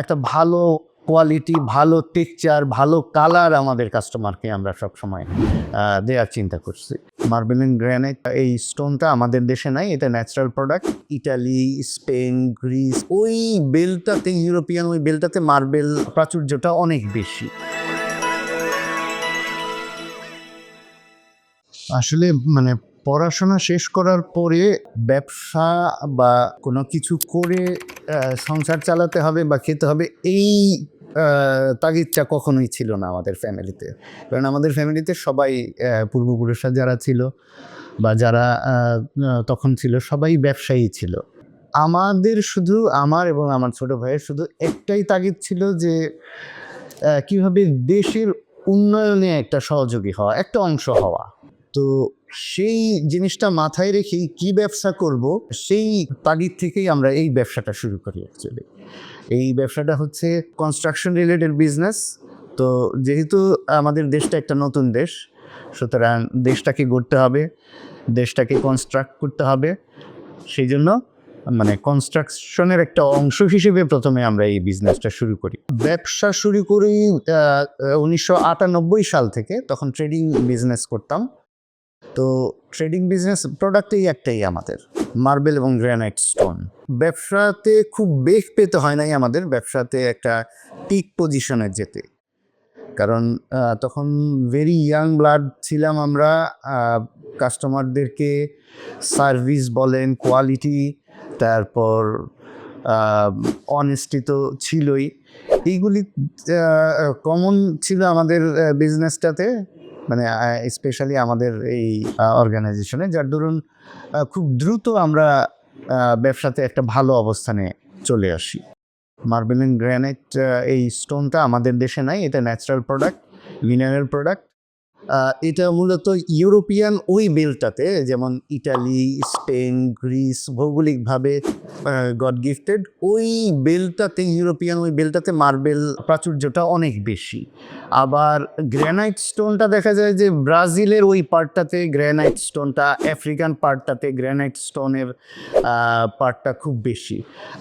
একটা ভালো কোয়ালিটি, ভালো টেক্সচার, ভালো কালার আমাদের কাস্টমারকে আমরা সবসময় দেওয়ার চিন্তা করছি। মার্বেল এন্ড গ্রানাইট এই স্টোনটা আমাদের দেশে নাই, এটা natural product. Italy, Spain, Greece ওই বেলটাতে, ইউরোপিয়ান ওই বেলটাতে মার্বেল প্রাচুর্যটা অনেক বেশি। আসলে পড়াশোনা শেষ করার পরে ব্যবসা বা কোনো কিছু করে সংসার চালাতে হবে বা খেতে হবে, এই তাগিদটা কখনোই ছিল না আমাদের ফ্যামিলিতে। কারণ আমাদের ফ্যামিলিতে সবাই পূর্বপুরুষরা যারা ছিল বা যারা তখন ছিল সবাই ব্যবসায়ী ছিল। আমাদের শুধু, আমার এবং আমার ছোট ভাইয়ের শুধু একটাই তাগিদ ছিল যে কীভাবে দেশের উন্নয়নে একটা সহযোগী হওয়া, একটা অংশ হওয়া। তো সেই জিনিসটা মাথায় রেখেই কি ব্যবসা করব, সেই তাগিদ থেকেই আমরা এই ব্যবসাটা শুরু করি। অ্যাকচুয়ালি এই ব্যবসাটা হচ্ছে কনস্ট্রাকশন রিলেটেড বিজনেস। তো যেহেতু আমাদের দেশটা একটা নতুন দেশ, সুতরাং দেশটাকে গড়তে হবে, দেশটাকে কনস্ট্রাক্ট করতে হবে। সেই জন্য কনস্ট্রাকশনের একটা অংশ হিসেবে প্রথমে আমরা এই বিজনেসটা শুরু করি। ব্যবসা শুরু করি 1998 সাল থেকে। তখন ট্রেডিং বিজনেস করতাম। তো ট্রেডিং বিজনেস প্রোডাক্টই একটাই আমাদের, মার্বেল এবং গ্রানাইট স্টোন। ব্যবসাতে খুব বেগ পেতে হয় নাই আমাদের, ব্যবসাতে একটা পিক পজিশনে যেতে। কারণ তখন ভেরি ইয়াং ব্লাড ছিলাম আমরা। কাস্টমারদেরকে সার্ভিস বলেন, কোয়ালিটি, তারপর অনেস্টি তো ছিলই। এইগুলি কমন ছিল আমাদের বিজনেসটাতে, স্পেশালি আমাদের এই অর্গানাইজেশনে, যার দরুন খুব দ্রুত আমরা ব্যবসাতে একটা ভালো অবস্থানে চলে আসি। মার্বেল এন্ড গ্রানাইট এই স্টোনটা আমাদের দেশে নাই, এটা ন্যাচারাল প্রোডাক্ট, মিনারেল প্রোডাক্ট। এটা মূলত ইউরোপিয়ান ওই বেলটাতে, যেমন ইটালি, স্পেন, গ্রিস ভৌগোলিকভাবে গড গিফটেড ওই বেলটাতে, ইউরোপিয়ান ওই বেলটাতে মার্বেল প্রাচুর্যটা অনেক বেশি। আবার গ্রানাইট স্টোনটা দেখা যায় যে ব্রাজিলের ওই পার্টটাতে গ্রানাইট স্টোনটা, আফ্রিকান পার্টটাতে গ্রানাইট স্টোনের পার্টটা খুব বেশি।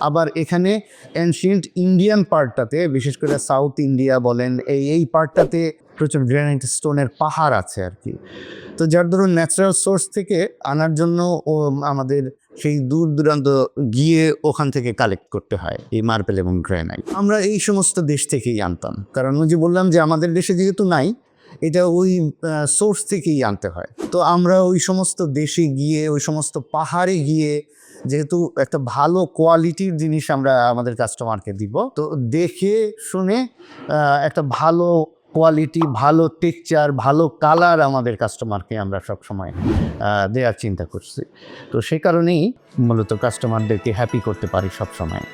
আবার এখানে অ্যানশিয়েন্ট ইন্ডিয়ান পার্টটাতে, বিশেষ করে সাউথ ইন্ডিয়া বলেন, এই পার্টটাতে প্রচুর গ্রানাইট স্টোনের পাহাড় আছে আর কি। তো যার ধরুন ন্যাচারাল সোর্স থেকে আনার জন্য আমাদের সেই দূর দূরান্ত গিয়ে ওখান থেকে কালেক্ট করতে হয় এই মার্বেল এবং গ্রানাইট। আমরা এই সমস্ত দেশ থেকেই আনতাম, কারণ ওই যে বললাম যে আমাদের দেশে যেহেতু নাই, এটা ওই সোর্স থেকেই আনতে হয়। তো আমরা ওই সমস্ত দেশে গিয়ে, ওই সমস্ত পাহাড়ে গিয়ে, যেহেতু একটা ভালো কোয়ালিটির জিনিস আমরা আমাদের কাস্টমারকে দিব, তো দেখে শুনে একটা ভালো কোয়ালিটি, ভালো টেক্সচার, ভালো কালার আমাদের কাস্টমারকে আমরা সবসময় দেওয়ার চিন্তা করছি। তো সেই কারণেই মূলত কাস্টমারদেরকে হ্যাপি করতে পারি সবসময়।